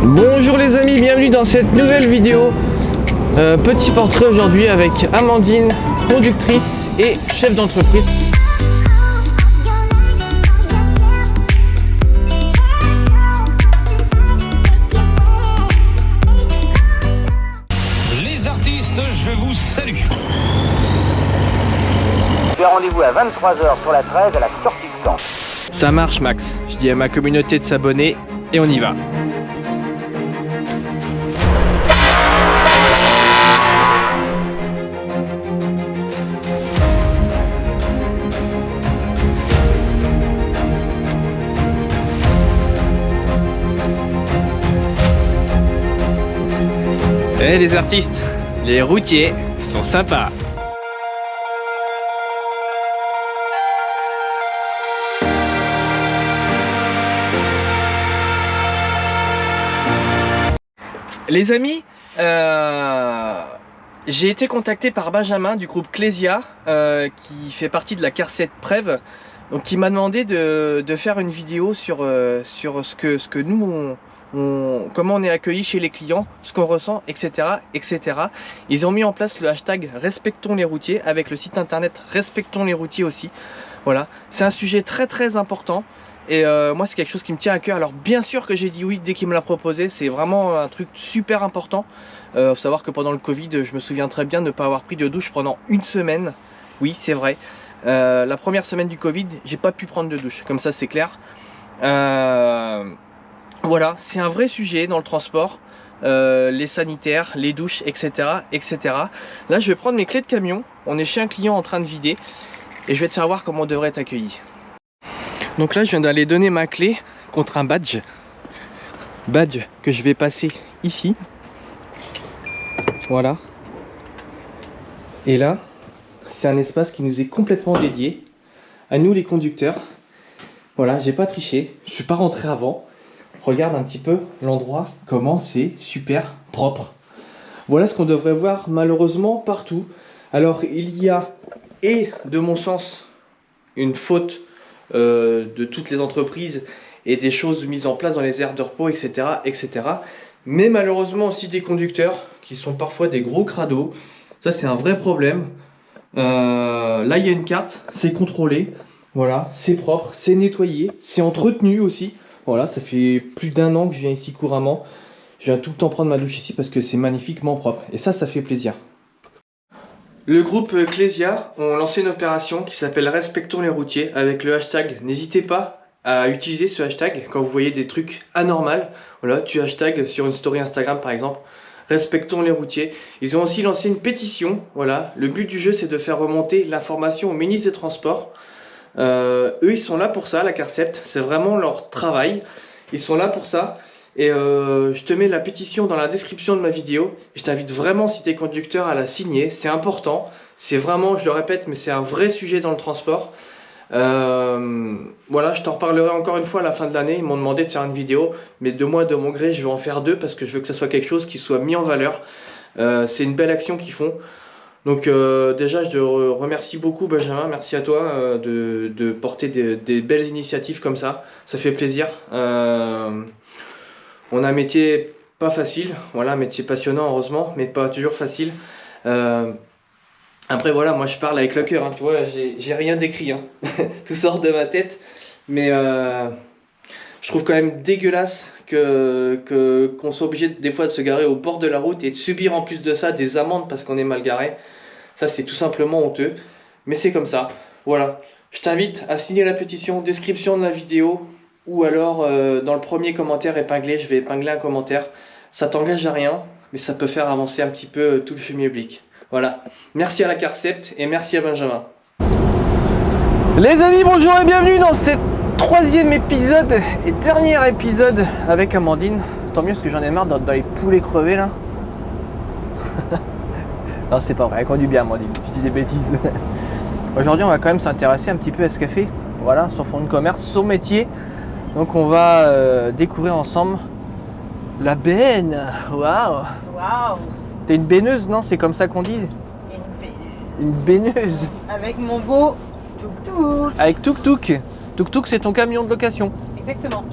Bonjour les amis, bienvenue dans cette nouvelle vidéo. Petit portrait aujourd'hui avec Amandine, conductrice et chef d'entreprise. Les artistes, je vous salue. J'ai rendez-vous à 23h sur la 13 à la sortie de camp. Ça marche Max, je dis à ma communauté de s'abonner et on y va. Eh les artistes, les routiers sont sympas. Les amis, j'ai été contacté par Benjamin du groupe Clésia qui fait partie de la CARSET Prev, donc qui m'a demandé de faire une vidéo sur ce que nous comment on est accueilli chez les clients, ce qu'on ressent, etc., etc. Ils ont mis en place le hashtag Respectons les routiers avec le site internet Respectons les routiers aussi. Voilà, c'est un sujet très important. Et moi c'est quelque chose qui me tient à cœur. Alors bien sûr que j'ai dit oui dès qu'il me l'a proposé. C'est vraiment un truc super important. Faut savoir que pendant le Covid, je me souviens très bien de ne pas avoir pris de douche pendant une semaine. Oui c'est vrai. La première semaine du Covid, j'ai pas pu prendre de douche. Comme ça c'est clair. Voilà, c'est un vrai sujet dans le transport. Les sanitaires, les douches, etc., etc. Là je vais prendre mes clés de camion. On est chez un client en train de vider. Et je vais te faire voir comment on devrait être accueilli. Donc là je viens d'aller donner ma clé contre un badge que je vais passer ici, voilà, et là c'est un espace qui nous est complètement dédié à nous les conducteurs. Voilà, j'ai pas triché, je suis pas rentré avant. Regarde un petit peu l'endroit, comment c'est super propre. Voilà ce qu'on devrait voir malheureusement partout. Alors il y a, et de mon sens, une faute de toutes les entreprises et des choses mises en place dans les aires de repos, etc., etc. Mais malheureusement aussi des conducteurs qui sont parfois des gros crados. Ça c'est un vrai problème. Là il y a une carte, c'est contrôlé, voilà, c'est propre, c'est nettoyé, c'est entretenu aussi. Voilà, ça fait plus d'1 an que je viens ici couramment. Je viens tout le temps prendre ma douche ici parce que c'est magnifiquement propre. Et ça fait plaisir. Le groupe Clésia ont lancé une opération qui s'appelle Respectons les routiers avec le hashtag. N'hésitez pas à utiliser ce hashtag quand vous voyez des trucs anormaux. Voilà, tu hashtags sur une story Instagram par exemple. Respectons les routiers. Ils ont aussi lancé une pétition. Voilà, le but du jeu c'est de faire remonter l'information au ministre des Transports. Eux ils sont là pour ça, la CARSET. C'est vraiment leur travail. Ils sont là pour ça. Et je te mets la pétition dans la description de ma vidéo. Je t'invite vraiment, si tu es conducteur, à la signer. C'est important. C'est vraiment, je le répète, mais c'est un vrai sujet dans le transport. Voilà, je t'en reparlerai encore une fois à la fin de l'année. Ils m'ont demandé de faire une vidéo. Mais de moi, de mon gré, je vais en faire 2 parce que je veux que ça soit quelque chose qui soit mis en valeur. C'est une belle action qu'ils font. Donc déjà, je te remercie beaucoup Benjamin. Merci à toi de porter des belles initiatives comme ça. Ça fait plaisir. On a un métier pas facile, voilà, un métier passionnant heureusement, mais pas toujours facile. Après voilà, moi je parle avec le cœur, hein, tu vois, j'ai rien d'écrit, hein. Tout sort de ma tête, mais je trouve quand même dégueulasse qu'on soit obligé des fois de se garer au bord de la route et de subir en plus de ça des amendes parce qu'on est mal garé. Ça c'est tout simplement honteux, mais c'est comme ça. Voilà, je t'invite à signer la pétition, description de la vidéo. Ou alors dans le premier commentaire épinglé, je vais épingler un commentaire. Ça t'engage à rien, mais ça peut faire avancer un petit peu tout le chemin public. Voilà. Merci à la CARSET et merci à Benjamin. Les amis, bonjour et bienvenue dans ce 3e épisode et dernier épisode avec Amandine. Tant mieux parce que j'en ai marre dans les poulets crevés là. Non, c'est pas vrai, elle conduit bien Amandine, je dis des bêtises. Aujourd'hui, on va quand même s'intéresser un petit peu à ce qu'elle fait. Voilà, son fonds de commerce, son métier. Donc on va découvrir ensemble la benne. Waouh! Waouh! T'es une benneuse, non? C'est comme ça qu'on dise? Une benneuse. Avec mon beau tuk-tuk. Avec tuk-tuk. Tuk-tuk, c'est ton camion de location. Exactement.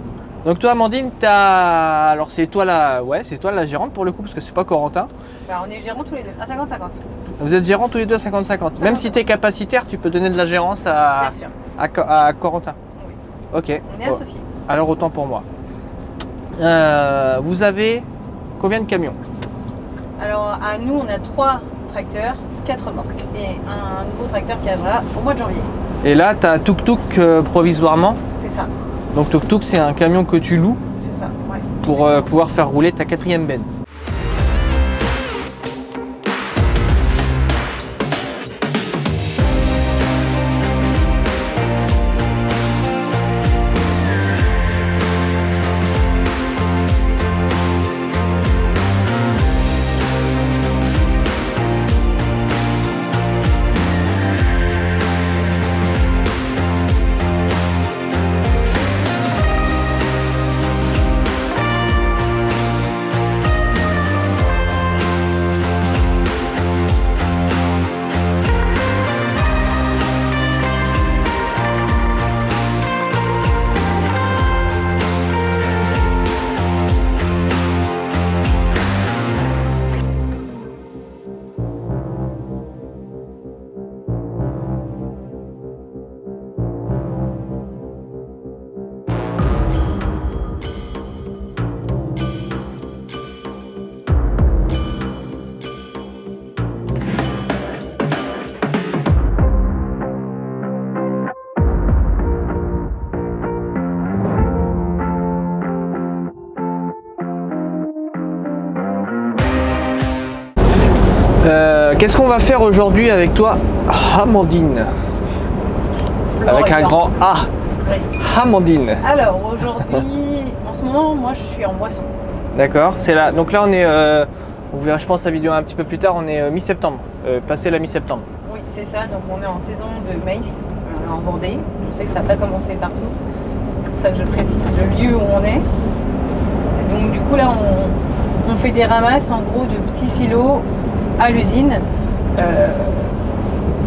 Donc toi Amandine, alors c'est toi la gérante pour le coup parce que c'est pas Corentin. Bah, on est gérants tous les deux, à 50-50. Vous êtes gérants tous les deux à 50-50. Même si tu es capacitaire, tu peux donner de la gérance Bien sûr. à Corentin. Oui. Ok. On est associés. Alors autant pour moi. Vous avez combien de camions? Alors à nous, on a 3 tracteurs, 4 remorques et un nouveau tracteur qui arrivera au mois de janvier. Et là, tu as Tuk-Tuk provisoirement. C'est ça, Donc Tuk-Tuk, c'est un camion que tu loues c'est ça, ouais. pour pouvoir faire rouler ta 4e benne. Qu'est-ce qu'on va faire aujourd'hui avec toi, Amandine? Avec un grand A. Oui. Amandine. Alors aujourd'hui, en ce moment, moi je suis en moisson. D'accord, c'est là. Donc là, on est. On verra, je pense, la vidéo un petit peu plus tard. On est mi-septembre. Passé la mi-septembre. Oui, c'est ça, donc on est en saison de maïs en Vendée. On sait que ça n'a pas commencé partout. C'est pour ça que je précise le lieu où on est. Et donc du coup là, on fait des ramasses en gros de petits silos à l'usine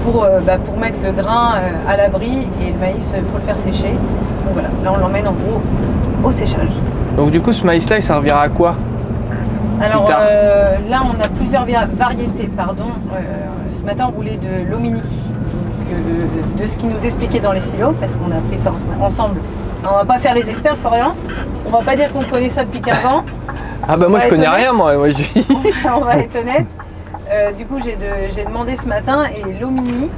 pour mettre le grain à l'abri et le maïs, il faut le faire sécher. Donc voilà, là on l'emmène en gros au séchage. Donc du coup, ce maïs-là, il servira à quoi? Alors tard. là on a plusieurs variétés, ce matin on roulait de l'hominy, de ce qu'il nous expliquait dans les silos, parce qu'on a appris ça ensemble. On va pas faire les experts, Florian, on va pas dire qu'on connaît ça depuis 15 ans. Ah bah moi je connais rien, moi je... On va être honnête. Du coup j'ai demandé ce matin, et l'hominy,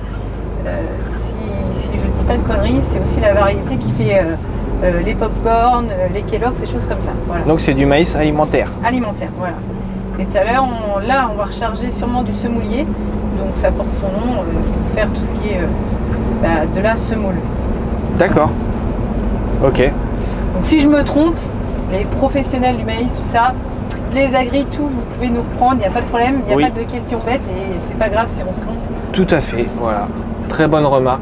si je dis pas de conneries, c'est aussi la variété qui fait les pop-corn, les Kellogg's, ces choses comme ça. Voilà. Donc c'est du maïs alimentaire. Alimentaire, voilà. Et tout à l'heure, on va recharger sûrement du semoulier, donc ça porte son nom, pour faire tout ce qui est de la semoule. D'accord. Ok. Donc si je me trompe, les professionnels du maïs, tout ça, les agris, tout, vous pouvez nous prendre, il n'y a pas de problème, il n'y a pas de questions bêtes et c'est pas grave si on se trompe. Tout à fait, voilà. Très bonne remarque.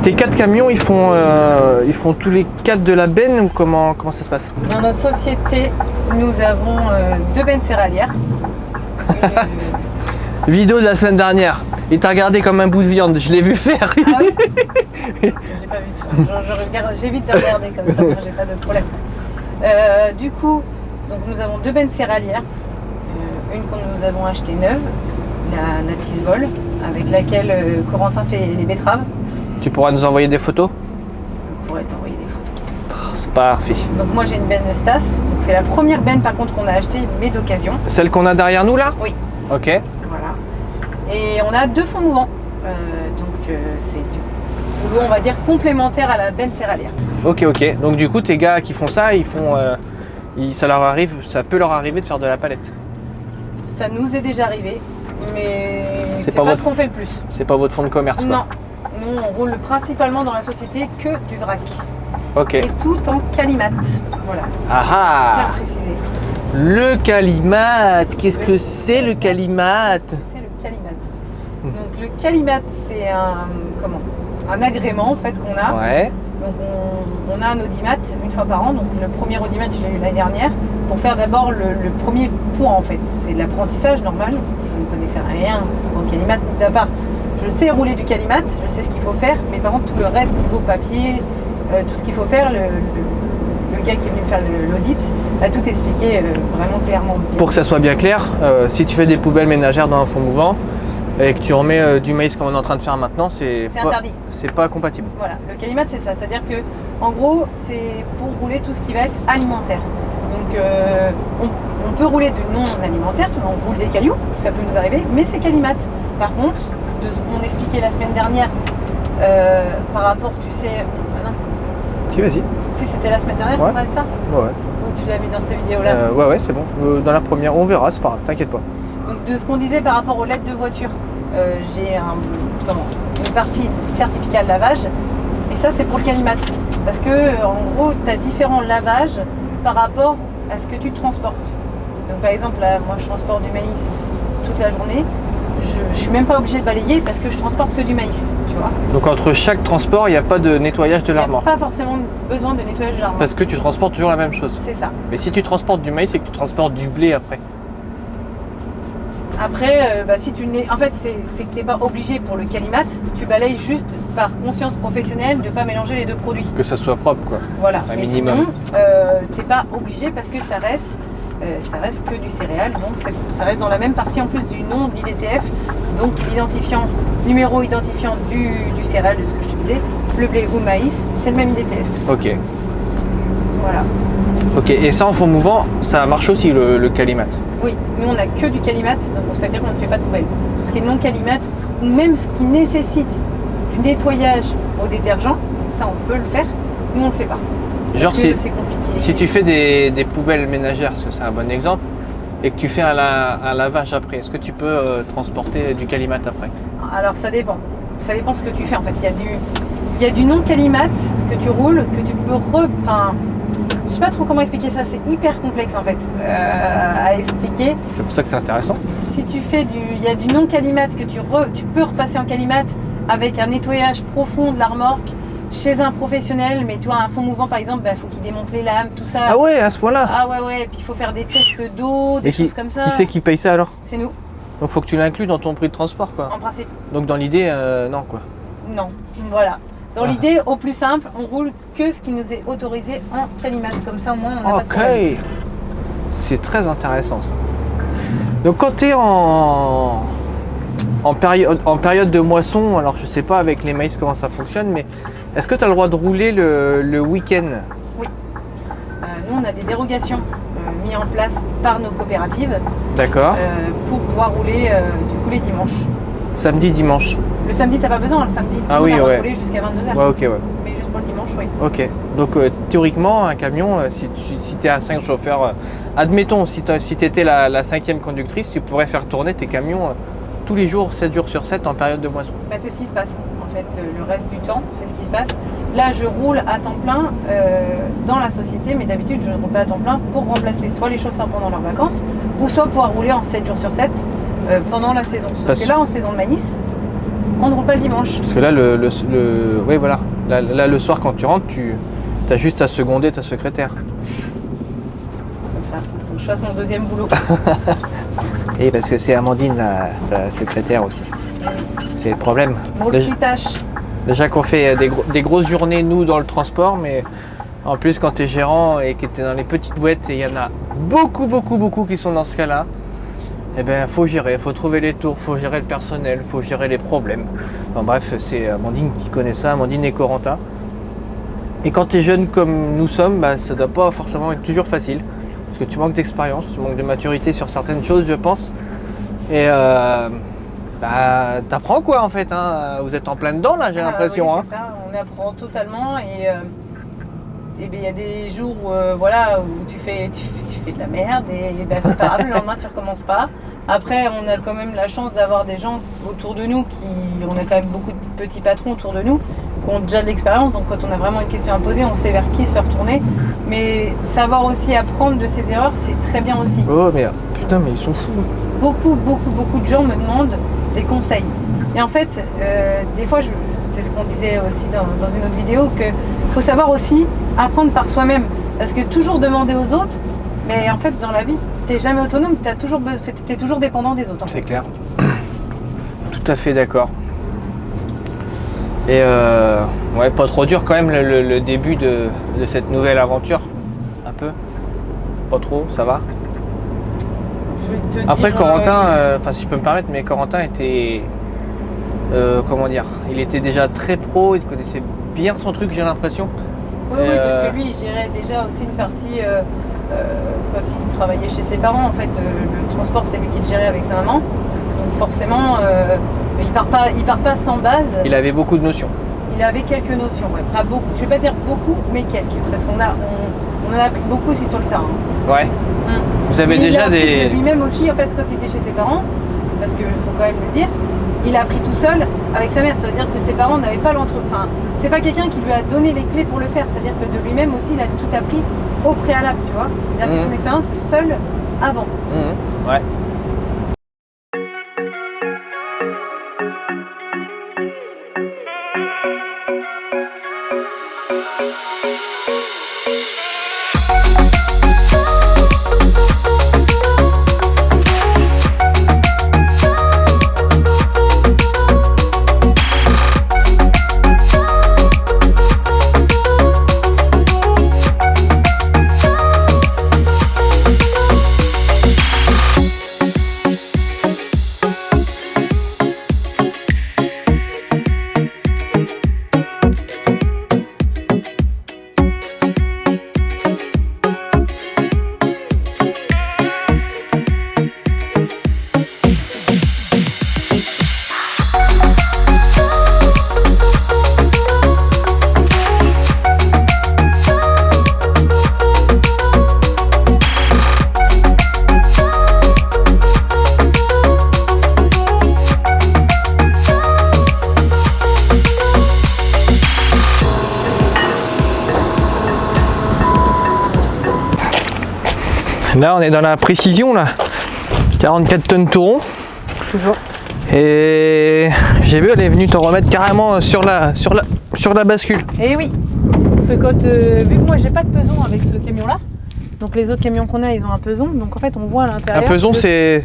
Tes 4 camions, ils font tous les 4 de la benne ou comment ça se passe? Dans notre société, nous avons 2 bennes céréalières. Vidéo de la semaine dernière. Il t'a regardé comme un bout de viande, je l'ai vu faire. Ah oui. J'ai pas vu ça. J'évite de regarder comme ça, moi, j'ai pas de problème. Du coup, donc nous avons 2 bennes céréalières. Une que nous avons achetée neuve, la Tisvol, avec laquelle Corentin fait les betteraves. Tu pourras nous envoyer des photos? Je pourrais t'envoyer des photos. C'est parfait. Donc moi j'ai une benne Stas. Donc c'est la première benne par contre qu'on a achetée, mais d'occasion. Celle qu'on a derrière nous là? Oui. Ok. Voilà. Et on a 2 fonds mouvants. C'est du boulot, on va dire, complémentaire à la benne céréalière. Ok. Donc du coup, tes gars qui font ça, ça peut leur arriver de faire de la palette. Ça nous est déjà arrivé, mais c'est pas pas ce qu'on fait le plus. C'est pas votre fonds de commerce quoi. Non. Nous on roule principalement dans la société que du vrac. Ok. Et tout en calimat. Voilà. Ah Ça ah. à préciser. Le calimat. Qu'est-ce que c'est le calimat? C'est le calimat. Donc le calimat, c'est un agrément en fait qu'on a. Ouais. Donc on a un audimat une fois par an. Donc le premier audimat, je l'ai eu l'année dernière pour faire d'abord le premier point en fait. C'est l'apprentissage normal. Je ne connaissais rien au calimat, mis à part. Je sais rouler du calimat, je sais ce qu'il faut faire, mais par contre tout le reste, niveau papier, tout ce qu'il faut faire, le gars qui est venu me faire l'audit a tout expliqué vraiment clairement. Pour que ça soit bien clair, si tu fais des poubelles ménagères dans un fond mouvant et que tu remets du maïs comme on est en train de faire maintenant, c'est interdit. C'est pas compatible. Voilà, le calimat c'est ça, c'est-à-dire que en gros c'est pour rouler tout ce qui va être alimentaire. Donc on peut rouler du non alimentaire, on roule des cailloux, ça peut nous arriver, mais c'est calimat. Par contre, de ce qu'on expliquait la semaine dernière par rapport, tu sais, non. Si, vas-y. Si c'était la semaine dernière qu'on parlait de ça? Ouais. Ou tu l'as mis dans cette vidéo-là? Ouais, c'est bon. Dans la première, on verra, c'est pas grave, t'inquiète pas. Donc de ce qu'on disait par rapport aux lettres de voiture, j'ai une partie certificat de lavage, et ça c'est pour le calimat. Parce que en gros, tu as différents lavages par rapport à ce que tu transportes. Donc par exemple, là, moi je transporte du maïs toute la journée. Je suis même pas obligée de balayer parce que je transporte que du maïs, tu vois. Donc entre chaque transport, il n'y a pas de nettoyage de l'armoire. Pas forcément besoin de nettoyage de l'armoire. Parce que tu transportes toujours la même chose. C'est ça. Mais si tu transportes du maïs, c'est que tu transportes du blé après. Après, si tu n'es, en fait, c'est que tu n'es pas obligé pour le calimat. Tu balayes juste par conscience professionnelle de ne pas mélanger les deux produits. Que ça soit propre, quoi. Voilà. Un mais minimum. sinon, tu n'es pas obligé parce que ça reste que du céréal, donc ça reste dans la même partie en plus du nom d'IDTF, donc l'identifiant, numéro identifiant du céréal, de ce que je te disais, le blé ou le maïs, c'est le même IDTF. Ok. Voilà. Ok, et ça en fond mouvant, ça marche aussi le calimat? Oui, nous on n'a que du calimat, donc ça veut dire qu'on ne fait pas de poubelle. Tout ce qui est non calimat, ou même ce qui nécessite du nettoyage au détergent, ça on peut le faire, nous on le fait pas. Genre c'est compliqué. Si tu fais des poubelles ménagères, parce que c'est un bon exemple, et que tu fais un lavage après, est-ce que tu peux transporter du calimat après? Alors ça dépend. Ça dépend ce que tu fais en fait. Il y a du non calimat que tu roules, que tu peux je sais pas trop comment expliquer ça, c'est hyper complexe en fait à expliquer. C'est pour ça que c'est intéressant. Si tu fais il y a du non calimat que tu peux repasser en calimat avec un nettoyage profond de la remorque chez un professionnel, mais tu vois un fond mouvant par exemple, faut qu'il démonte les lames, tout ça. Ah ouais, à ce point-là? Ah ouais, et puis il faut faire des tests d'eau, des choses comme ça. Qui c'est qui paye ça alors? C'est nous. Donc faut que tu l'inclues dans ton prix de transport quoi. En principe. Donc dans l'idée, non quoi. Non, voilà. Dans l'idée, au plus simple, on roule que ce qui nous est autorisé en calimat. Comme ça, au moins, on n'a pas de problème. Ok. C'est très intéressant ça. Donc quand tu es en période de moisson, alors je sais pas avec les maïs comment ça fonctionne, mais est-ce que tu as le droit de rouler le week-end? Oui. Nous, on a des dérogations mises en place par nos coopératives. D'accord. Pour pouvoir rouler du coup les dimanches. Samedi, dimanche. Le samedi, t'as pas besoin. Le samedi, ah oui, on a ouais. roulé jusqu'à 22h. Ouais, ok, ouais. Mais juste pour le dimanche, oui. Ok. Donc théoriquement, un camion, si tu es à 5 chauffeurs, admettons, si tu étais la 5e conductrice, tu pourrais faire tourner tes camions tous les jours, 7 jours sur 7 en période de moisson. C'est ce qui se passe. En fait, le reste du temps, c'est ce qui se passe. Là, je roule à temps plein dans la société, mais d'habitude, je ne roule pas à temps plein pour remplacer soit les chauffeurs pendant leurs vacances, ou soit pouvoir rouler en 7 jours sur 7 pendant la saison. Sauf que là, en saison de maïs, on ne roule pas le dimanche. Parce que là, oui, voilà. Là, le soir, quand tu rentres, tu as juste à seconder ta secrétaire. C'est ça, faut que je fasse mon deuxième boulot. Et parce que c'est Amandine, ta secrétaire aussi. C'est le problème. Multitâche. Déjà qu'on fait des grosses journées, nous, dans le transport, mais en plus, quand tu es gérant et que tu es dans les petites boîtes, et il y en a beaucoup qui sont dans ce cas-là, eh bien, faut gérer, faut trouver les tours, faut gérer le personnel, faut gérer les problèmes. Enfin, bref, c'est Amandine qui connaît ça, Amandine et Corentin. Et quand tu es jeune comme nous sommes, bah, ça ne doit pas forcément être toujours facile. Parce que tu manques d'expérience, tu manques de maturité sur certaines choses, je pense. Et bah, t'apprends quoi en fait, hein. Vous êtes en plein dedans là, j'ai l'impression. Oui, c'est ça, on apprend totalement et il y a des jours où, voilà, où tu fais de la merde et ben, c'est pas grave, le lendemain tu recommences pas. Après, on a quand même la chance d'avoir des gens autour de nous on a quand même beaucoup de petits patrons autour de nous qui ont déjà de l'expérience, donc quand on a vraiment une question à poser, on sait vers qui se retourner. Mais savoir aussi apprendre de ses erreurs, c'est très bien aussi. Oh merde, putain, mais ils sont fous. Beaucoup de gens me demandent des conseils. Et en fait, des fois, c'est ce qu'on disait aussi dans une autre vidéo, qu'il faut savoir aussi apprendre par soi-même. Parce que toujours demander aux autres, mais en fait, dans la vie, t'es jamais autonome, t'es toujours dépendant des autres. C'est clair. Tout à fait d'accord. Et ouais, pas trop dur quand même le début de cette nouvelle aventure. Un peu. Pas trop, ça va. Je vais te Après, dire, Corentin, enfin si je peux me permettre, mais Corentin était, comment dire, il était déjà très pro, il connaissait bien son truc, j'ai l'impression. Oui, parce que lui, il gérait déjà aussi une partie, quand il travaillait chez ses parents, en fait, le transport, c'est lui qui le gérait avec sa maman. Donc forcément, il part pas sans base. Il avait beaucoup de notions. Il avait quelques notions, ouais. Pas beaucoup. Je vais pas dire beaucoup, mais quelques. Parce qu'on en a appris beaucoup aussi sur le terrain. Ouais. Vous avez déjà des... Lui-même aussi, en fait, quand il était chez ses parents, parce qu'il faut quand même le dire, il a appris tout seul avec sa mère. Ça veut dire que ses parents n'avaient pas Enfin, c'est pas quelqu'un qui lui a donné les clés pour le faire. C'est-à-dire que de lui-même aussi, il a tout appris au préalable, tu vois. Il a fait son expérience seul avant. Ouais. Là, on est dans la précision, là. 44 tonnes tout rond. Toujours. Et j'ai vu, elle est venue te remettre carrément sur la bascule. Et oui. Parce que quand, vu que moi, j'ai pas de peson avec ce camion-là, donc les autres camions qu'on a, ils ont un peson. Donc en fait, on voit à l'intérieur. Un peson, c'est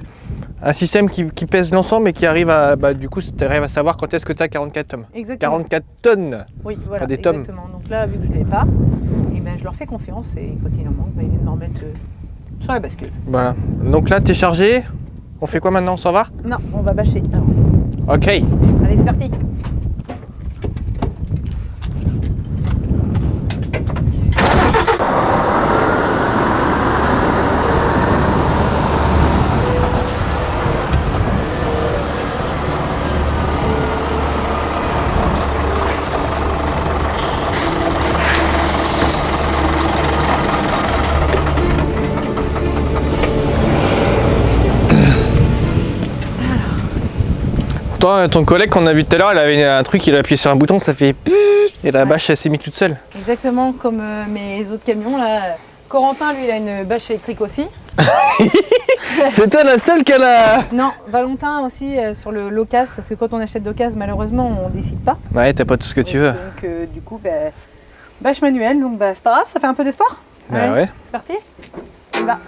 un système qui pèse l'ensemble et qui arrive à... Bah, du coup, tu arrives à savoir quand est-ce que tu as 44 tonnes. Exactement. 44 tonnes. Oui, voilà. Pas des tomes. Exactement. Donc là, vu que je l'ai pas, et ben, je leur fais confiance et quand il en manque, ben, ils viennent me remettre sur la bascule. Voilà. Donc là, tu es chargé. On fait quoi maintenant? On s'en va? Non, on va bâcher. Alors. Ok. Allez, c'est parti. Toi, ton collègue qu'on a vu tout à l'heure, elle avait un truc, il a appuyé sur un bouton, ça fait et la bâche elle s'est mise toute seule. Exactement comme mes autres camions là. Corentin lui il a une bâche électrique aussi. C'est toi la seule qu'elle a. Non, Valentin aussi sur le l'occasion, parce que quand on achète d'occasion, malheureusement, on décide pas. Ouais, t'as pas tout ce que tu veux. Donc du coup, bâche manuelle, donc c'est pas grave, ça fait un peu de sport. Bah Allez, ouais. c'est parti. On va.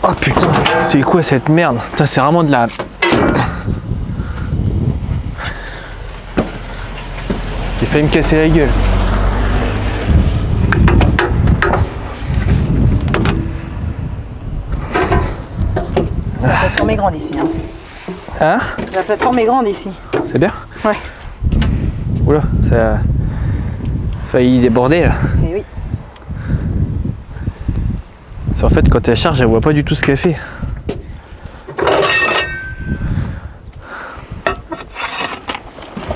Oh putain, c'est quoi cette merde? Putain, c'est vraiment de la... J'ai failli me casser la gueule. La plateforme est grande ici. Hein. Hein? La plateforme est grande ici. C'est bien? Ouais. Oula, ça a failli déborder là. Et oui. C'est en fait quand elle charge, elle voit pas du tout ce qu'elle fait.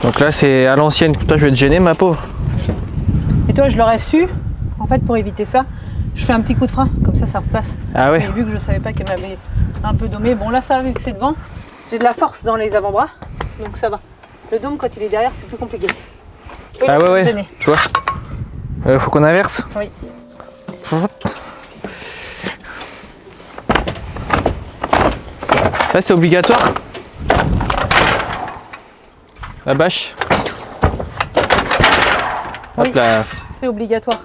Donc là c'est à l'ancienne. Toi je vais te gêner ma pauvre. Et toi, je l'aurais su. En fait, pour éviter ça, je fais un petit coup de frein, comme ça repasse. Ah ouais? Mais vu que je savais pas qu'elle m'avait un peu dommé, bon là ça, vu que c'est devant, j'ai de la force dans les avant-bras, donc ça va. Le dôme, quand il est derrière, c'est plus compliqué. Ah ouais ouais, Tenez. je vois. Faut qu'on inverse. Oui. Ça c'est obligatoire. La bâche. Hop Oui. là. C'est obligatoire.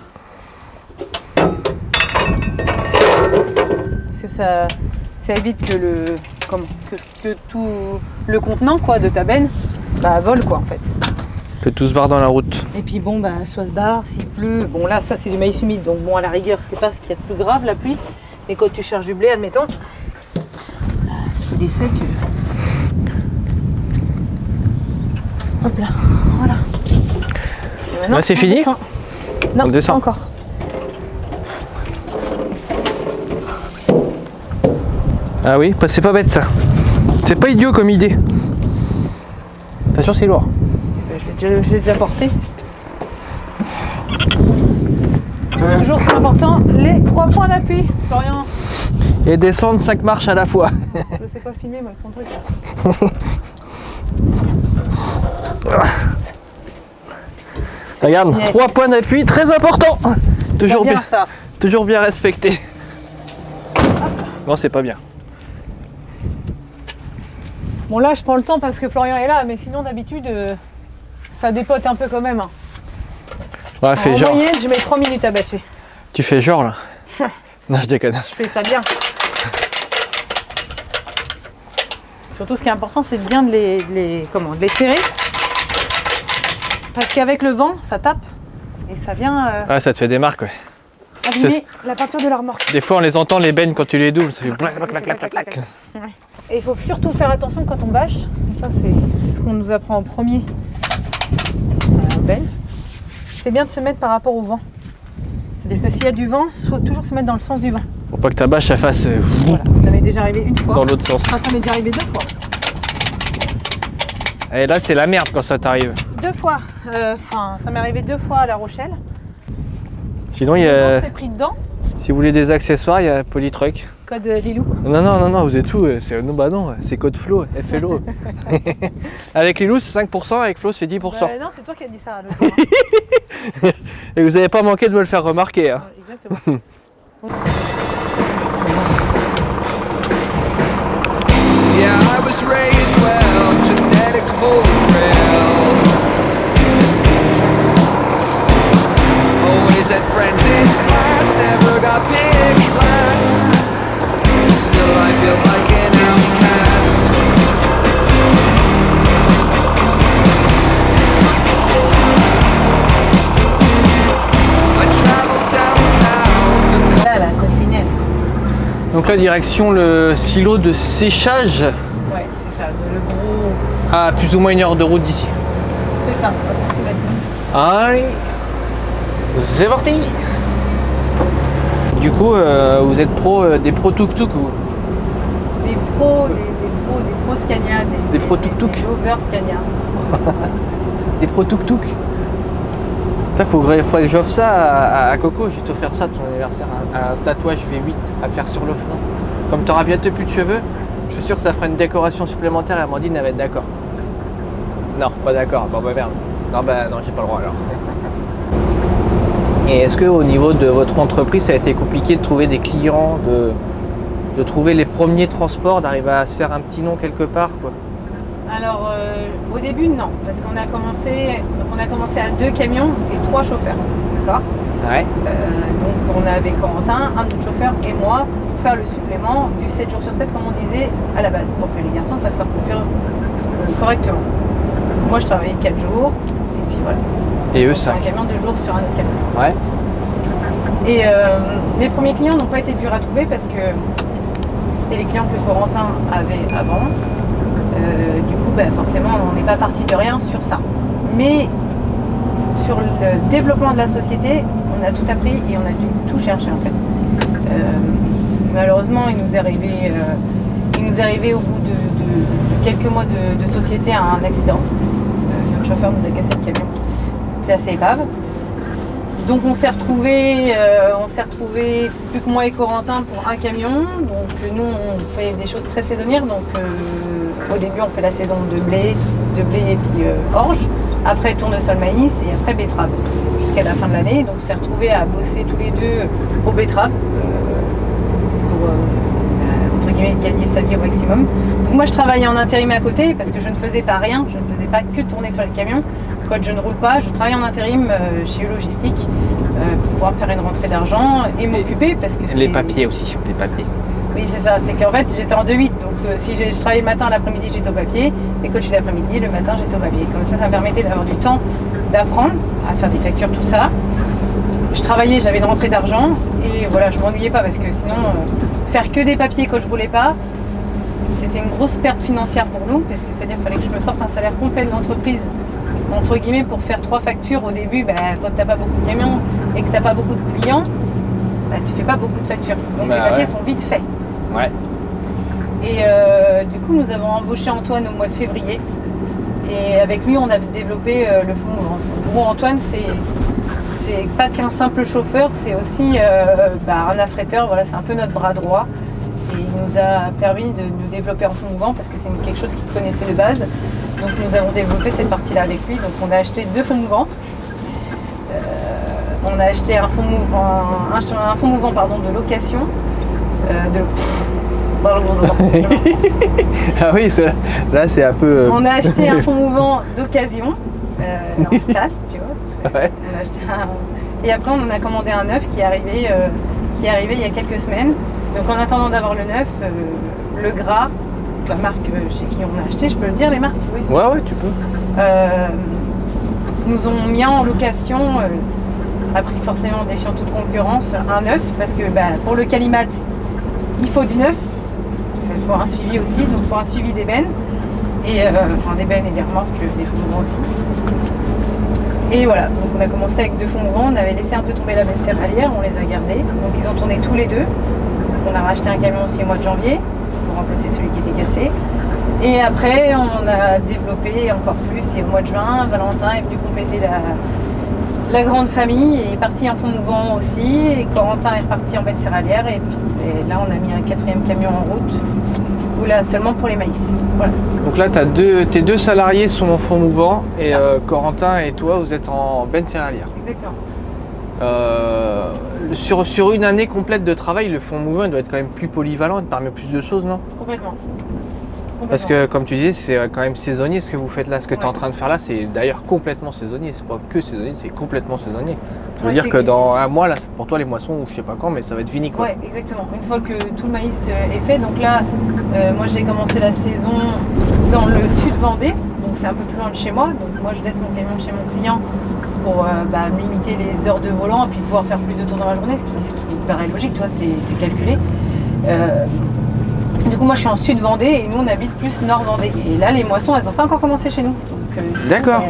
Parce que ça évite que que tout le contenant quoi de ta benne vole quoi en fait. Que tout se barre dans la route. Et puis bon soit se barre, s'il pleut, bon là ça c'est du maïs humide donc bon à la rigueur c'est pas ce qu'il y a de plus grave la pluie, mais quand tu charges du blé admettons, c'est des secs. Hop là, voilà. Et maintenant, Là c'est on fini? descend. Non, On descend. pas encore. Ah oui, c'est pas bête ça. C'est pas idiot comme idée. Attention c'est lourd. Je l'ai déjà porté. Toujours c'est important, les 3 points d'appui, Florian. Et descendre 5 marches à la fois. Je sais pas le filmer moi avec son truc. Là. Regarde, 3 points d'appui, très important. Toujours Bien, bien, ça. toujours bien respecté. Non, c'est pas bien. Bon là je prends le temps parce que Florian est là, mais sinon d'habitude ça dépote un peu quand même. Hein. Ouais, fais En genre. moyenne je mets 3 minutes à bâcher. Tu fais genre là. Non, je déconne. Je fais ça bien. Surtout ce qui est important c'est bien de les serrer. Parce qu'avec le vent ça tape et ça vient Ouais, ça te fait des marques, ouais. abîmer la peinture de la remorque. Des fois, on les entend les bennes quand tu les doubles, ça fait blac, blac, blac, blac, blac, blac. Ouais. Et il faut surtout faire attention quand on bâche. Et ça c'est ce qu'on nous apprend en premier. Belle. C'est bien de se mettre par rapport au vent. C'est-à-dire que s'il y a du vent, il faut toujours se mettre dans le sens du vent. Pour pas que ta bâche, elle fasse Voilà. Ça m'est déjà arrivé une fois. dans l'autre sens. Enfin, ça m'est déjà arrivé 2 fois. Et là, c'est la merde quand ça t'arrive. 2 fois. Enfin, ça m'est arrivé 2 fois à La Rochelle. Sinon, il y On a... s'est pris dedans. si vous voulez des accessoires, il y a Polytruck. Code Lilou. Non, vous êtes où? C'est... Non, bah non, c'est code Flo, FLO. Avec Lilou, c'est 5%, avec Flo, c'est 10%. Non, c'est toi qui as dit ça l'autre jour. Et vous n'avez pas manqué de me le faire remarquer. Hein. Exactement. Yeah, I was raised well, genetic holy grail. Always had friends in class, never got picked last. Still I feel like an outcast. I traveled down south. Là, la confinée. Donc là, direction le silo de séchage Ouais, c'est ça. Le gros. à plus ou moins 1 heure de route d'ici. C'est ça. C'est Allez, c'est parti. Du coup, vous êtes des pros tuk-tuk ou des pros Scania, Des pros tuk-tuk. des lovers Scania. des pros tuk-tuk? Faudrait que j'offre ça à Coco, je vais t'offrir ça de ton anniversaire, un tatouage V8 à faire sur le front. Comme tu auras bientôt plus de cheveux, je suis sûr que ça fera une décoration supplémentaire et Amandine elle va être d'accord. Non, pas d'accord. Bon bah merde. Non bah non, j'ai pas le droit alors. Et est-ce que au niveau de votre entreprise, ça a été compliqué de trouver des clients, de trouver les premiers transports, d'arriver à se faire un petit nom quelque part quoi? Alors au début non, parce qu'on a commencé à 2 camions et 3 chauffeurs, d'accord. Ouais. Donc on avait Corentin, un autre chauffeur et moi pour faire le supplément du 7 jours sur 7 comme on disait à la base, pour que les garçons fassent leur coupure correctement. Moi je travaillais 4 jours et puis voilà. Et eux sur 5. un camion, 2 jours sur un autre camion. Ouais. Et les premiers clients n'ont pas été durs à trouver parce que c'était les clients que Corentin avait avant. Du coup, forcément, on n'est pas parti de rien sur ça. Mais sur le développement de la société, on a tout appris et on a dû tout chercher en fait. Malheureusement, il nous est arrivé au bout de quelques mois de société un accident. Notre chauffeur nous a cassé le camion. C'est assez épave. Donc on s'est retrouvés plus que moi et Corentin pour un camion. Donc nous on fait des choses très saisonnières. Donc au début on fait la saison de blé et puis orge. Après tournesol maïs et après betterave jusqu'à la fin de l'année. Donc on s'est retrouvés à bosser tous les deux aux betteraves pour entre guillemets gagner sa vie au maximum. Donc moi je travaillais en intérim à côté parce que je ne faisais pas rien. Je ne faisais pas que tourner sur les camions. Quand je ne roule pas, je travaille en intérim chez E Logistique pour pouvoir me faire une rentrée d'argent et m'occuper parce que c'est... Les papiers aussi, les papiers. Oui, c'est ça. C'est qu'en fait, j'étais en 2-8. Donc, si je travaillais le matin, l'après-midi, j'étais au papier. Et quand je suis l'après-midi, le matin, j'étais au papier. Comme ça me permettait d'avoir du temps d'apprendre à faire des factures, tout ça. Je travaillais, j'avais une rentrée d'argent. Et voilà, je m'ennuyais pas parce que sinon, faire que des papiers quand je roulais pas, c'était une grosse perte financière pour nous. Parce que c'est-à-dire qu'il fallait que je me sorte un salaire complet de l'entreprise entre guillemets pour faire 3 factures au début. Quand t'as pas beaucoup de camions et que t'as pas beaucoup de clients, tu fais pas beaucoup de factures, donc les papiers sont vite faits. Ouais. Et du coup nous avons embauché Antoine au mois de février et avec lui on a développé le fond mouvant. Bon, Antoine c'est pas qu'un simple chauffeur, c'est aussi un affréteur, voilà, c'est un peu notre bras droit. Et il nous a permis de nous développer en fond mouvant parce que c'est quelque chose qu'il connaissait de base. Donc nous avons développé cette partie-là avec lui. Donc on a acheté 2 fonds mouvants. On a acheté un fonds mouvant de location. Ah oui, là c'est un peu... On a acheté un fonds mouvant d'occasion en Stas, tu vois. Ouais. On a acheté et après on en a commandé un neuf qui est arrivé il y a quelques semaines. Donc en attendant d'avoir le neuf, le gras, la marque chez qui on a acheté, je peux le dire les marques? Oui, ouais, tu peux. Nous ont mis en location, à prix forcément défiant toute concurrence, un neuf, parce que pour le Calimat, il faut du neuf, il faut un suivi aussi, donc il faut un suivi d'ébène, et d'ébène et des remorques, des fonds mouvants aussi. Et voilà, donc on a commencé avec 2 fonds mouvants, on avait laissé un peu tomber la belle céréalière, on les a gardés, donc ils ont tourné tous les 2. On a racheté un camion aussi au mois de janvier pour remplacer celui qui était cassé. Et après, on a développé encore plus. Et au mois de juin, Valentin est venu compléter la grande famille et est parti en fond mouvant aussi. Et Corentin est parti en bête céréalière. Et puis là, on a mis un 4e camion en route. Du coup, là, seulement pour les maïs. Voilà. Donc là, tes 2 salariés sont en fond mouvant et Corentin et toi, vous êtes en benne céréalière. Exactement. Sur une année complète de travail, le fond mouvant doit être quand même plus polyvalent, il te permet plus de choses, non? Complètement. Parce que comme tu disais, c'est quand même saisonnier ce que vous faites là. Ce que tu es en train de faire là, c'est d'ailleurs complètement saisonnier. C'est pas que saisonnier, c'est complètement saisonnier. Ça veut dire que dans un mois, là, pour toi, les moissons, ou je sais pas quand, mais ça va être fini quoi. Ouais, exactement. Une fois que tout le maïs est fait, donc là, moi j'ai commencé la saison dans le sud Vendée, donc c'est un peu plus loin de chez moi. Donc moi je laisse mon camion chez mon client pour limiter les heures de volant et puis pouvoir faire plus de tours dans la journée, ce qui paraît logique, tu vois, c'est calculé. Du coup, moi je suis en sud Vendée et nous on habite plus nord Vendée. Et là, les moissons elles n'ont pas encore commencé chez nous. D'accord.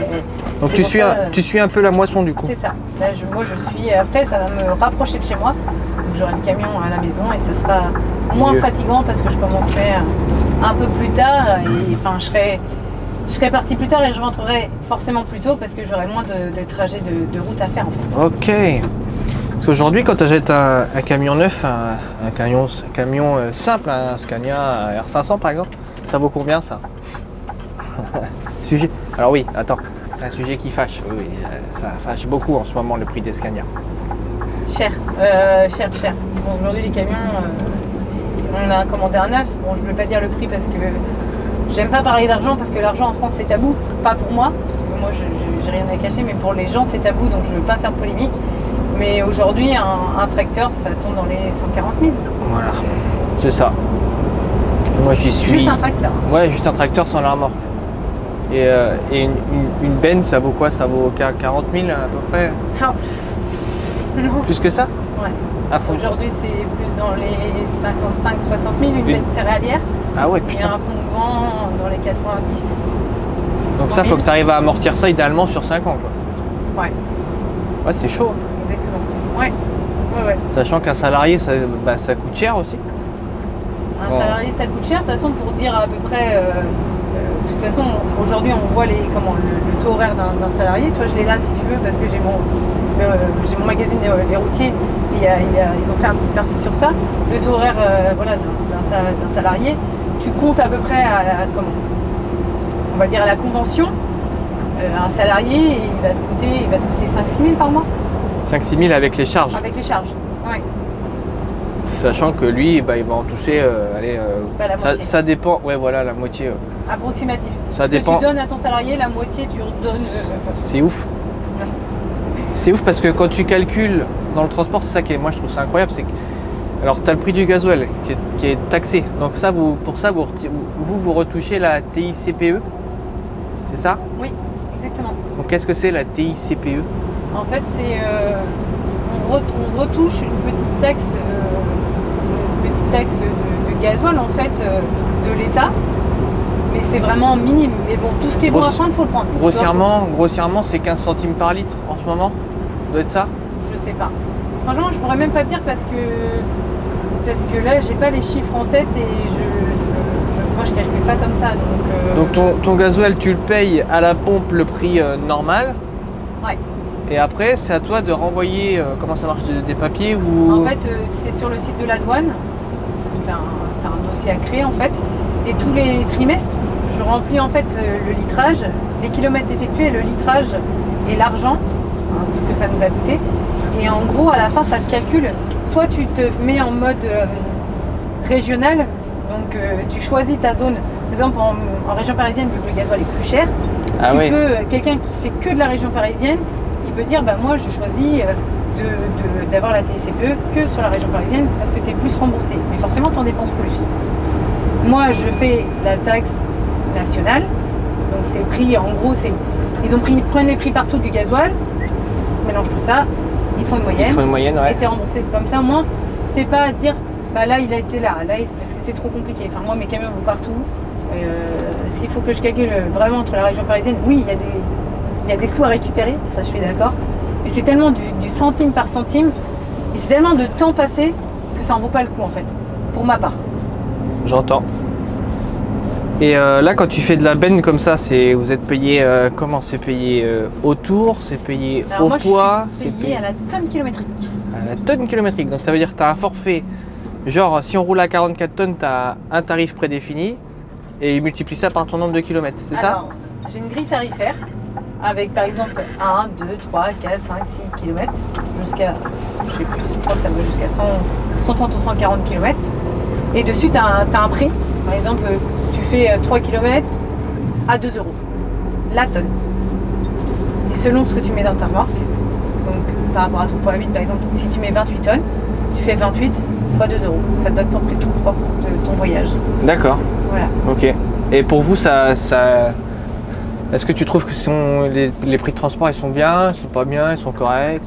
Donc tu suis un peu la moisson du coup. C'est ça. Là, moi je suis. Après, ça va me rapprocher de chez moi. Donc j'aurai le camion à la maison et ce sera moins fatigant parce que je commencerai un peu plus tard. Et enfin, je serai partie plus tard et je rentrerai forcément plus tôt parce que j'aurai moins de trajets de route à faire en fait. Ok. Parce qu'aujourd'hui, quand tu achètes un camion neuf, un camion simple, un Scania R500 par exemple, ça vaut combien ça? Sujet. Alors oui, attends, un sujet qui fâche. Oui, ça fâche beaucoup en ce moment le prix des Scania. Cher. Bon, aujourd'hui, les camions, on a commandé un neuf. Bon, je ne vais pas dire le prix parce que j'aime pas parler d'argent parce que l'argent en France c'est tabou. Pas pour moi, parce que moi j'ai rien à cacher, mais pour les gens c'est tabou donc je veux pas faire de polémique. Mais aujourd'hui, un tracteur ça tombe dans les 140 000. Voilà, c'est ça. Moi j'y suis. Juste un tracteur. Ouais, juste un tracteur sans la remorque. Et une benne ça vaut quoi? Ça vaut 40 000 à peu près? Ah. Non. Plus que ça? Ouais. À fond. Aujourd'hui c'est plus dans les 55-60 000 une benne céréalière. Ah ouais, Et putain. un fond de vent dans les 90. Donc 100 ça, 000. faut que tu arrives à amortir ça idéalement sur 5 ans, quoi. Ouais, Ouais, c'est chaud. exactement. Ouais. Sachant qu'un salarié, ça coûte cher aussi. Un Ouais. salarié ça coûte cher. De toute façon, pour dire à peu près, de toute façon, aujourd'hui on voit le taux horaire d'un salarié. Toi, je l'ai là si tu veux parce que j'ai mon magazine Les Routiers. Et ils ont fait une petite partie sur ça. Le taux horaire d'un salarié, tu comptes à peu près comment on va dire à la convention. Un salarié, il va te coûter 5-6 000 par mois. 5-6 000 avec les charges. Avec les charges. Ouais. Sachant que lui, il va en toucher, La moitié. ça dépend. Ouais, voilà, la moitié. Approximatif. Ça Ce dépend. que tu donnes à ton salarié, la moitié tu redonnes. C'est ouf. Ouais. C'est ouf parce que quand tu calcules dans le transport, c'est ça qui est, moi je trouve ça incroyable, c'est que alors tu as le prix du gasoil qui est taxé. Donc ça, vous retouchez la TICPE, c'est ça? Oui, exactement. Donc qu'est-ce que c'est la TICPE? En fait, c'est on retouche une petite taxe de gasoil en fait de l'État, mais c'est vraiment minime. Mais bon, tout ce qui est bon à prendre, faut le prendre. Grossièrement, c'est 15 centimes par litre en ce moment. Ça doit être ça? Je sais pas. Franchement, je pourrais même pas te dire parce que là, j'ai pas les chiffres en tête et moi, je calcule pas comme ça. Donc ton gasoil, tu le payes à la pompe le prix normal. Ouais. Et après, c'est à toi de renvoyer, comment ça marche, des papiers ou... En fait, c'est sur le site de la douane. Tu as un dossier à créer en fait. Et tous les trimestres, je remplis en fait le litrage, les kilomètres effectués, le litrage et l'argent, ce que ça nous a coûté. Et en gros, à la fin, ça te calcule. Soit tu te mets en mode régional, donc tu choisis ta zone. Par exemple, en région parisienne, vu que le gasoil est plus cher, quelqu'un qui fait que de la région parisienne, il peut dire bah, moi je choisis d'avoir la TICPE que sur la région parisienne parce que tu es plus remboursé. Mais forcément, tu en dépenses plus. Moi, je fais la taxe nationale. Donc, c'est pris, en gros, ils prennent les prix partout du gasoil, mélangent tout ça, ils font une moyenne. Ouais. Et tu es remboursé comme ça. Au moins, tu n'es pas à dire bah là, il a été là, parce que c'est trop compliqué. Enfin, moi, mes camions vont partout. S'il faut que je calcule vraiment entre la région parisienne, oui, il y a des sous à récupérer, ça je suis d'accord. Mais c'est tellement du centime par centime, et c'est tellement de temps passé que ça en vaut pas le coup en fait, pour ma part. J'entends. Et là, quand tu fais de la benne comme ça, vous êtes payé comment? C'est payé au tour, c'est payé Alors au moi, poids, je suis payée à la tonne kilométrique. à la tonne kilométrique. Donc ça veut dire que tu as un forfait. Genre, si on roule à 44 tonnes, tu as un tarif prédéfini et il multiplie ça par ton nombre de kilomètres, c'est ça? Alors, j'ai une grille tarifaire avec par exemple 1, 2, 3, 4, 5, 6 km jusqu'à, je sais plus, je crois que ça va jusqu'à 130 ou 140 km. Et dessus, tu as un prix. Par exemple, tu fais 3 km à 2 € la tonne. Et selon ce que tu mets dans ta remorque, donc par rapport à ton poids 8, par exemple, si tu mets 28 tonnes, tu fais 28 fois 2 €. Ça te donne ton prix de transport de ton voyage. D'accord. Voilà. Ok. Et pour vous, est-ce que tu trouves que les prix de transport, ils sont bien, ils sont pas bien, ils sont corrects,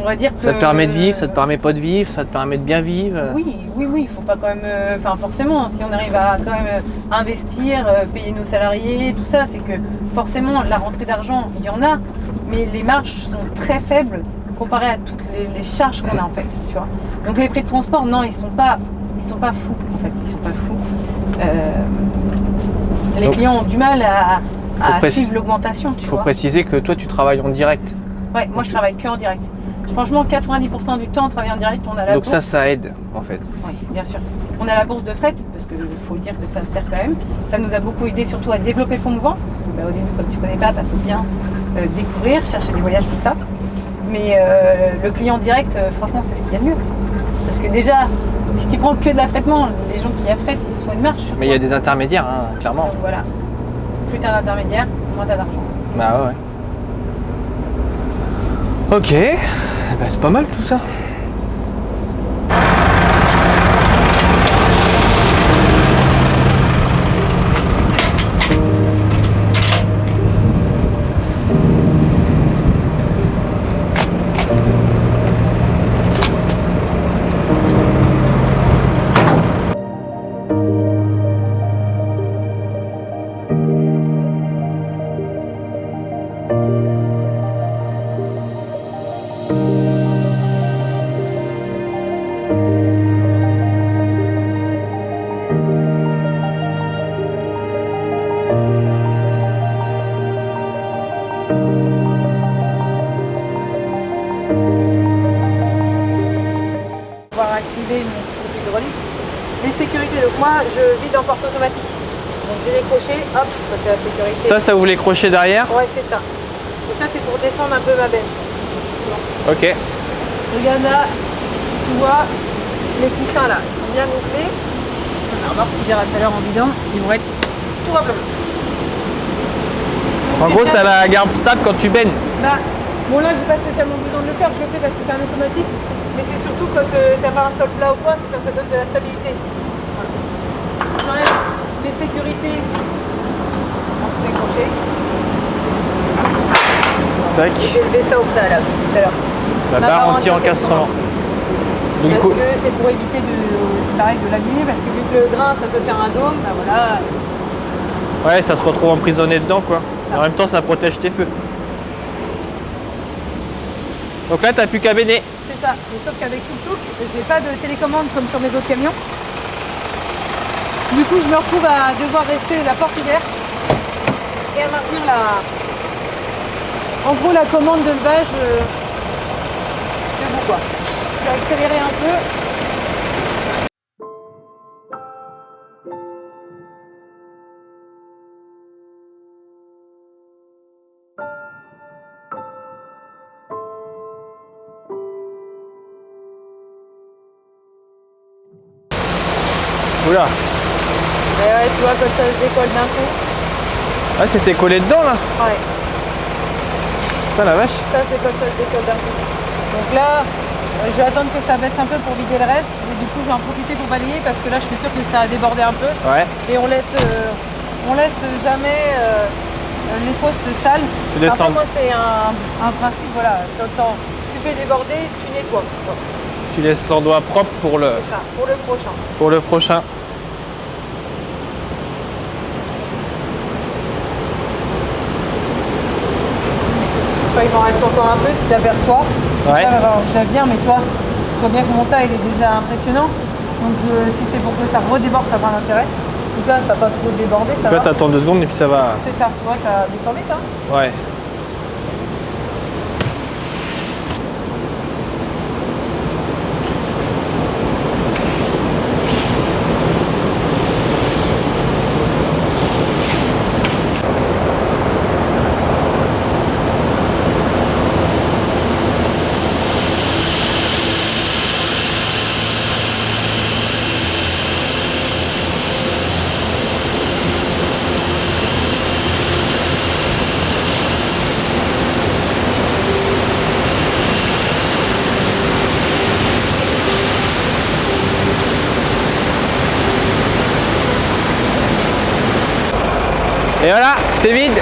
On va dire que ça te permet de vivre, ça te permet pas de vivre, ça te permet de bien vivre? Oui, il faut pas quand même. Enfin, forcément, si on arrive à quand même investir, payer nos salariés, tout ça, c'est que forcément la rentrée d'argent, il y en a, mais les marges sont très faibles comparées à toutes les charges qu'on a en fait, tu vois. Donc les prix de transport, non, ils sont pas fous en fait, ils sont pas fous. Les Donc, clients ont du mal à suivre l'augmentation, tu Il faut vois. préciser que toi, tu travailles en direct. Ouais, moi je travaille que en direct. Franchement, 90% du temps, on travaille en direct, on a la Donc bourse. ça aide en fait. Oui, bien sûr. On a la bourse de fret, parce qu'il faut dire que ça sert quand même. Ça nous a beaucoup aidé surtout à développer le fond mouvant, parce que au début, comme tu connais pas, faut bien découvrir, chercher des voyages, tout ça. Mais le client direct, franchement, c'est ce qu'il y a de mieux. Parce que déjà, si tu prends que de l'affrètement, les gens qui affrètent, ils se font une marche sur Mais il y a des intermédiaires, hein, clairement. Donc voilà. Plus t'as d'intermédiaires, moins t'as d'argent. Bah ouais. Ok, bah, c'est pas mal tout ça. Activer mon groupe hydraulique. Les sécurités, donc moi je vide en porte automatique. Donc j'ai les crochets, hop, ça c'est la sécurité. Ça vous les crochets derrière? Ouais, c'est ça. Et ça c'est pour descendre un peu ma benne. Ok. Regarde là, tu vois, les coussins là, ils sont bien gonflés. Ça va voir, tu verras tout à l'heure en bidon, ils vont être tout à plat. En gros, ça la garde stable quand tu baignes. Bah, bon là j'ai pas spécialement besoin de le faire, je le fais parce que c'est un automatisme. Mais c'est surtout quand t'as pas un sol plat ou quoi, ça donne de la stabilité. Voilà. J'enlève les sécurités en dessous des crochets. Tac. J'ai levé ça au préalable tout à l'heure. La barre anti-encastrement. Donc, Parce que c'est pour éviter c'est pareil, de l'abîmer, parce que vu que le grain ça peut faire un dôme, bah voilà. ouais, ça se retrouve emprisonné dedans quoi. En même temps, ça protège tes feux. Donc là, t'as plus qu'à baigner. C'est ça, mais sauf qu'avec Tuk Tuk, j'ai pas de télécommande comme sur mes autres camions. Du coup, je me retrouve à devoir rester la porte ouverte et à maintenir en gros la commande de levage debout quoi. Je vais accélérer un peu. Oula. Et ouais, tu vois, quand ça se décolle d'un coup. Ah, c'était collé dedans là. Ouais. Putain la vache. Ça, c'est quand ça se décolle d'un coup. Donc là, je vais attendre que ça baisse un peu pour vider le reste. Et du coup, je vais en profiter pour balayer parce que là, je suis sûre que ça a débordé un peu. Ouais. Et on laisse jamais les fosses sales. Tu laisses Après, moi, c'est un principe, voilà. Tu fais déborder, tu nettoies. Tu laisses ton doigt propre pour le Enfin, pour le prochain. pour le prochain. Enfin, il m'en reste encore un peu si tu aperçois. Ouais. Je vais venir, mais tu vois bien que mon tas il est déjà impressionnant. Donc si c'est pour que ça redéborde, ça n'a pas d'intérêt. Donc là, ça va pas trop déborder, ça Là, va. t'attends 2 secondes et puis ça va. C'est ça, tu vois, ça descend vite. Hein. Ouais. Et voilà, c'est vide.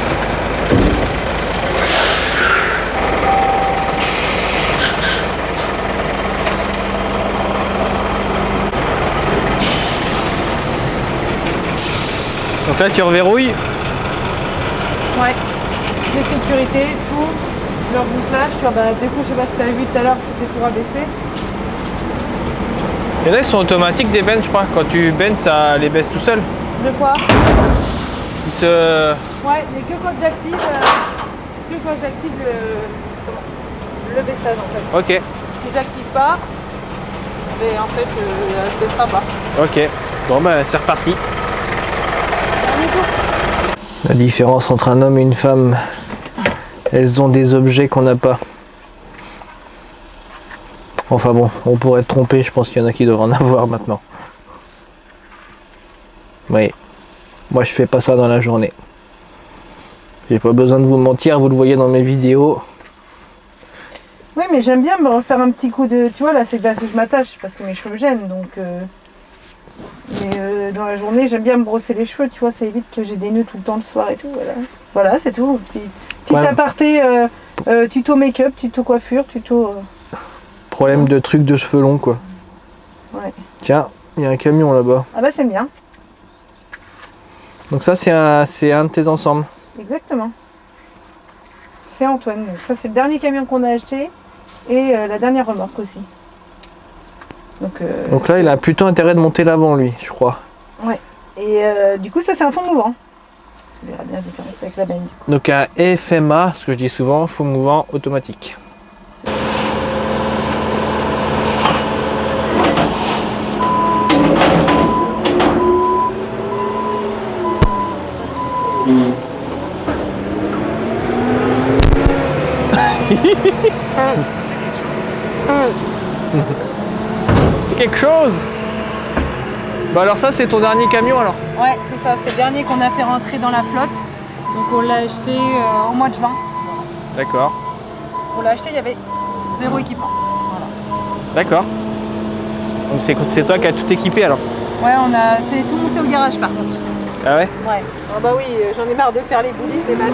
Donc là tu reverrouilles. Ouais. Les sécurités, tout. Leur gonflage, tu vois, bah, du coup, je sais pas si tu as vu tout à l'heure, c'était tout rabaissé. Et là ils sont automatiques des bennes je crois. Quand tu bennes ça les baisse tout seul. De quoi? Ils se. Ouais, mais que quand j'active le baissage en fait. Ok. Si je l'active pas, Mais en fait, elle se baissera pas. Ok, bon bah c'est reparti. Dernier tour. La différence entre un homme et une femme, elles ont des objets qu'on n'a pas. Enfin bon, on pourrait être trompé, je pense qu'il y en a qui devraient en avoir maintenant. Oui, moi je fais pas ça dans la journée. J'ai pas besoin de vous mentir, vous le voyez dans mes vidéos. Oui, mais j'aime bien me refaire un petit coup de... Tu vois, là, c'est parce que je m'attache, parce que mes cheveux gênent, donc... Mais dans la journée, j'aime bien me brosser les cheveux, tu vois, ça évite que j'ai des nœuds tout le temps le soir et tout, voilà. Voilà, c'est tout. Petit Ouais. aparté, tuto make-up, tuto coiffure, tuto... Problème de trucs de cheveux longs quoi. Ouais. Tiens, il y a un camion là-bas. Ah bah c'est bien, Donc ça c'est un de tes ensembles. exactement. C'est Antoine, donc ça c'est le dernier camion qu'on a acheté, et la dernière remorque aussi. Donc là il a plutôt intérêt de monter l'avant lui, je crois. Ouais. Et du coup ça c'est un fond mouvant. On verra bien la différence avec la benne. Donc un FMA, ce que je dis souvent, faux mouvant automatique. C'est quelque chose. Bah alors ça c'est ton dernier camion alors. Ouais, c'est ça, c'est le dernier qu'on a fait rentrer dans la flotte. Donc on l'a acheté au mois de juin. D'accord. On l'a acheté, il y avait 0 équipement. Voilà. D'accord. Donc c'est toi qui as tout équipé alors. Ouais, on a fait tout monter au garage par contre. Ah ouais. Ouais. Ah bah oui, j'en ai marre de faire les bouliches les machins.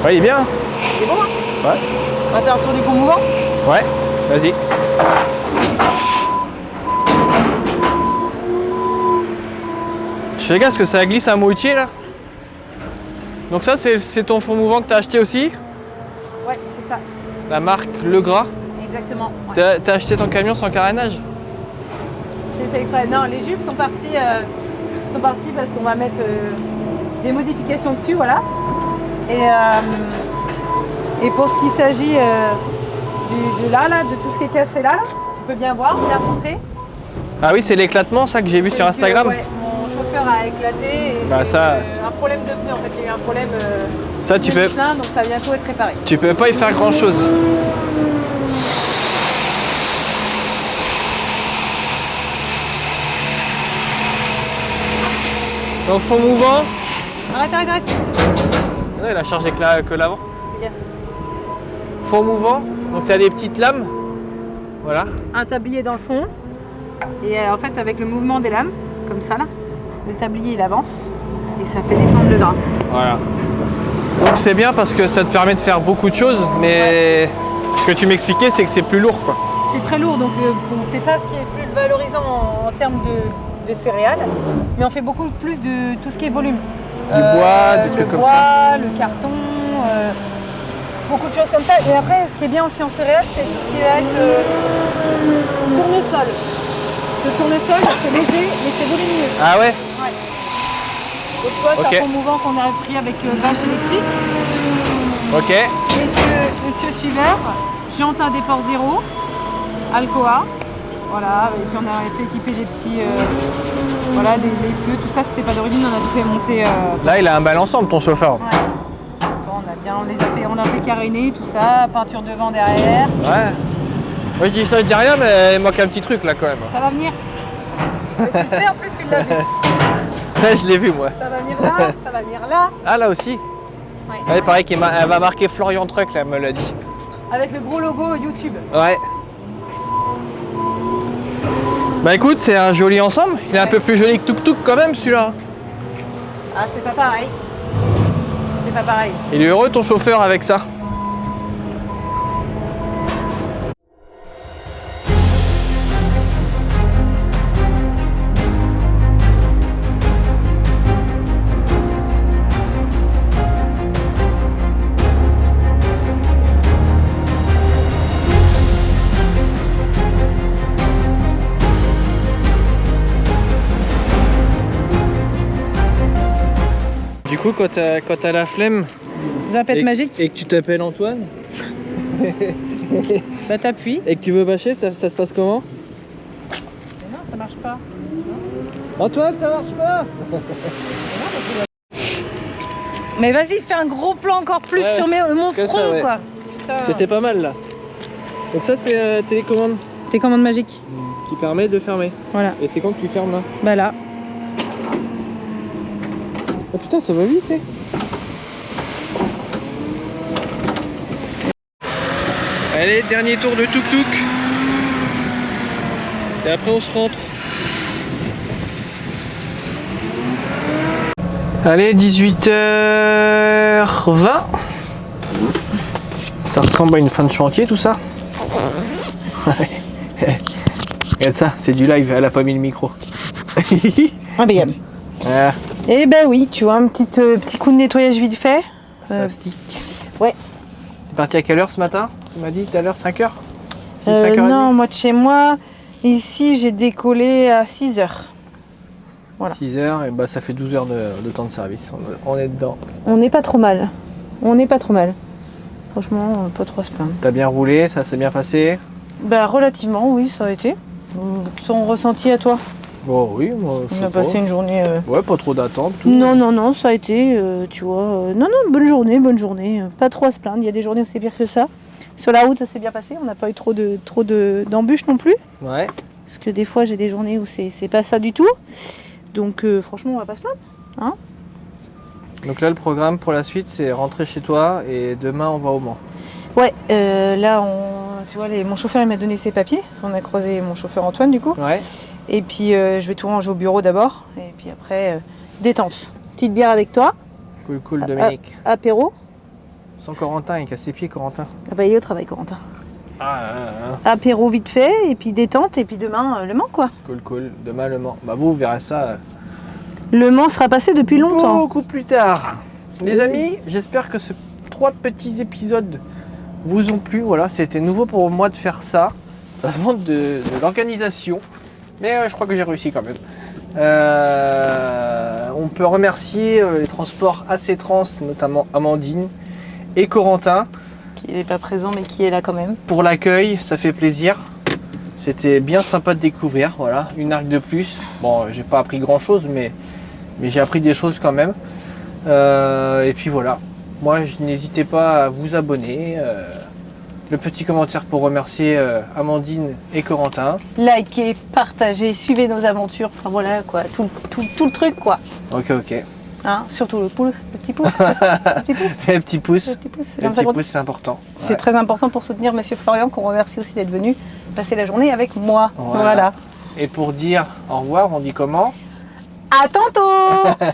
Ouais il est bien. C'est bon hein. Ouais. On va faire un tour du pont mouvant. Ouais. Vas-y. Je fais gaffe parce que ça glisse à moitié là. Donc ça c'est ton fond mouvant que tu as acheté aussi. Ouais, c'est ça. La marque Legras. Exactement. Ouais. T'as acheté ton camion sans carénage? J'ai fait exprès. Non, les jupes sont parties parce qu'on va mettre des modifications dessus, voilà. Et pour ce qui s'agit de tout ce qui est cassé là, tu peux bien voir, bien montrer. Ah oui, c'est l'éclatement ça que j'ai vu sur Instagram. Ouais, mon chauffeur a éclaté et Bah, c'est ça- un problème de pneu en fait. Il y a eu un problème Ça tu de peux, Michelin, donc ça va bientôt être réparé. tu peux pas y faire grand chose. Donc fond mouvant. Arrête. Ouais, il a chargé que l'avant. Fais gaffe. Fond mouvant. Donc tu as des petites lames. Voilà. Un tablier dans le fond. Et en fait, avec le mouvement des lames, comme ça là, le tablier il avance et ça fait descendre le drap. Voilà. Donc c'est bien parce que ça te permet de faire beaucoup de choses, mais ce que tu m'expliquais c'est que c'est plus lourd quoi. C'est très lourd, donc bon, c'est pas ce qui est plus valorisant en termes de céréales, mais on fait beaucoup plus de tout ce qui est volume. Du bois, des trucs comme ça. Le carton, beaucoup de choses comme ça. Et après, ce qui est bien aussi en céréales, c'est tout ce qui va être tournesol. Le tournesol, c'est léger, mais c'est volumineux. Ah ouais. Ouais. Donc tu vois, Ok. c'est un fond mouvant qu'on a pris avec vache électrique. Ok. Monsieur suiveur, jante à déport zéro, Alcoa. Voilà, et puis on a été équipé des petits, voilà, les feux, tout ça c'était pas d'origine, on a tout fait monter. Là il a un bel ensemble ton chauffeur. Ouais. Bon, on a fait caréner, tout ça, peinture devant, derrière. Ouais. Moi je dis ça, je dis rien, mais il manque un petit truc là quand même. Ça va venir. Et tu sais, en plus tu l'as vu. Ouais, je l'ai vu moi. Ça va venir là, ça va venir là. Ah là aussi. Ouais. Ouais, pareil qu'elle elle va marquer Florian Truck là, elle me l'a dit. Avec le gros logo YouTube. Ouais. Bah écoute, c'est un joli ensemble. Il est un peu plus joli que Tuk Tuk quand même celui-là. Ah, c'est pas pareil. C'est pas pareil. Il est heureux ton chauffeur avec ça. Du coup, quand t'as la flemme Zapette et, magique. et que tu t'appelles Antoine, Bah t'appuies. et que tu veux bâcher, ça se passe comment? Mais non, ça marche pas. Antoine, ça marche pas. Mais vas-y, fais un gros plan encore plus Ouais, sur mon que front ça, ouais. quoi. C'était pas mal là. Donc ça c'est télécommande Tes commandes magiques. qui permet de fermer. Voilà. Et c'est quand que tu fermes là? Bah là. Oh putain, ça va vite, hein. Allez, dernier tour de tuk-tuk. Et après on se rentre. Allez, 18h20. Ça ressemble à une fin de chantier tout ça. Regarde ça, c'est du live, elle a pas mis le micro. Impeccable. Ah, Eh ben oui, tu vois, un petit coup de nettoyage vite fait. ça stick. Ouais. T'es parti à quelle heure ce matin? Tu m'as dit tout à l'heure 5h? Non, moi de chez moi, ici j'ai décollé à 6h. Voilà. 6h, et bah ça fait 12 heures de temps de service. On est dedans. On n'est pas trop mal. On n'est pas trop mal. Franchement, pas trop à se plaindre. T'as bien roulé, ça s'est bien passé? Bah relativement, oui, ça a été. Ton ressenti à toi? Bon, oui, moi. je On sais a pas. passé une journée... Ouais, pas trop d'attente. tout. Non, ça a été, tu vois... non, bonne journée. Pas trop à se plaindre, il y a des journées où c'est pire que ça. Sur la route, ça s'est bien passé, on n'a pas eu trop d'embûches non plus. Ouais. Parce que des fois, j'ai des journées où c'est pas ça du tout. Donc franchement, on va pas se plaindre. Donc là, le programme pour la suite, c'est rentrer chez toi et demain, on va au Mans. Ouais, là, tu vois, mon chauffeur, il m'a donné ses papiers. On a croisé mon chauffeur Antoine, du coup. Ouais. Et puis, je vais tout ranger au bureau d'abord. Et puis après, détente. Petite bière avec toi, Cool, Dominique. apéro. Sans Corentin, il casse ses pieds, Corentin. Ah bah, il est au travail, Corentin. Ah, Apéro vite fait, et puis détente, et puis demain, Le Mans, quoi. cool. Demain, le Mans. Bah, vous verrez ça Le Mans sera passé depuis longtemps. beaucoup plus tard. Les amis, j'espère que ces 3 petits épisodes vous ont plu. Voilà, c'était nouveau pour moi de faire ça. Ça demande de l'organisation. Mais je crois que j'ai réussi quand même. On peut remercier les transports AC Trans, notamment Amandine et Corentin, Qui n'est pas présent, mais qui est là quand même. pour l'accueil. Ça fait plaisir. C'était bien sympa de découvrir. Voilà, une arc de plus. Bon, j'ai pas appris grand chose, mais j'ai appris des choses quand même. Et puis voilà. Moi, n'hésitez pas à vous abonner. Le petit commentaire pour remercier Amandine et Corentin. Likez, partagez, suivez nos aventures. Enfin voilà, quoi. Tout le truc, quoi. Ok. Hein, surtout le pouce, le petit pouce. C'est ça, le petit pouce. Les petits pouces. Le petit pouce, c'est Les comme ça petits qu'on dit. pouces, c'est important. C'est Ouais. très important pour soutenir Monsieur Florian, qu'on remercie aussi d'être venu passer la journée avec moi. Voilà. Et pour dire au revoir, on dit comment? À tantôt.